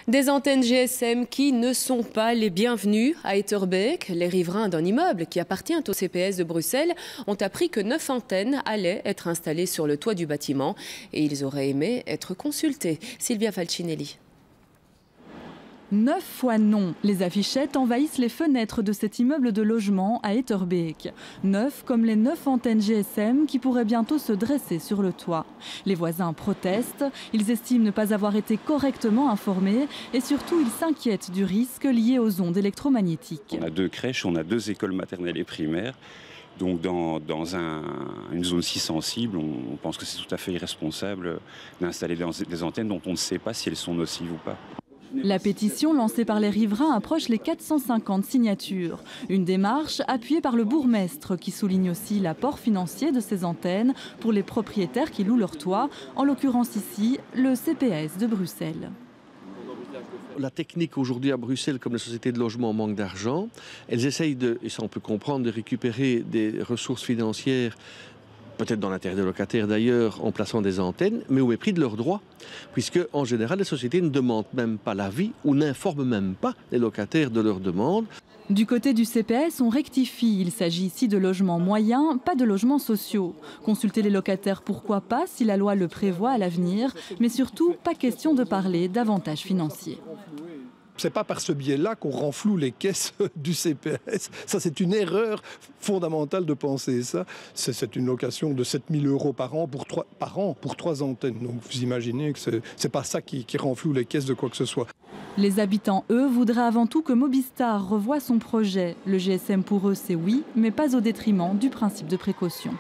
Des antennes GSM qui ne sont pas les bienvenues à Etterbeek. Les riverains d'un immeuble qui appartient au CPS de Bruxelles ont appris que 9 antennes allaient être installées sur le toit du bâtiment et ils auraient aimé être consultés. Sylvia Falcinelli. 9 fois non. Les affichettes envahissent les fenêtres de cet immeuble de logement à Etterbeek. 9 comme les 9 antennes GSM qui pourraient bientôt se dresser sur le toit. Les voisins protestent. Ils estiment ne pas avoir été correctement informés et surtout ils s'inquiètent du risque lié aux ondes électromagnétiques. On a 2 crèches, on a 2 écoles maternelles et primaires. Donc dans une zone si sensible, on pense que c'est tout à fait irresponsable d'installer des antennes dont on ne sait pas si elles sont nocives ou pas. La pétition lancée par les riverains approche les 450 signatures. Une démarche appuyée par le bourgmestre qui souligne aussi l'apport financier de ces antennes pour les propriétaires qui louent leur toit, en l'occurrence ici le CPS de Bruxelles. La technique aujourd'hui à Bruxelles, comme les sociétés de logement manquent d'argent, elles essayent et ça on peut comprendre, de récupérer des ressources financières peut-être dans l'intérêt des locataires d'ailleurs, en plaçant des antennes, mais au mépris de leurs droits. Puisque, en général, les sociétés ne demandent même pas l'avis ou n'informent même pas les locataires de leurs demandes. Du côté du CPS, on rectifie. Il s'agit ici de logements moyens, pas de logements sociaux. Consulter les locataires, pourquoi pas, si la loi le prévoit à l'avenir, mais surtout, pas question de parler d'avantages financiers. C'est pas par ce biais-là qu'on renfloue les caisses du CPS. Ça, c'est une erreur fondamentale de penser ça. C'est une location de 7 000 € par an pour 3 antennes. Donc vous imaginez que c'est pas ça qui renfloue les caisses de quoi que ce soit. Les habitants, eux, voudraient avant tout que Mobistar revoie son projet. Le GSM pour eux, c'est oui, mais pas au détriment du principe de précaution.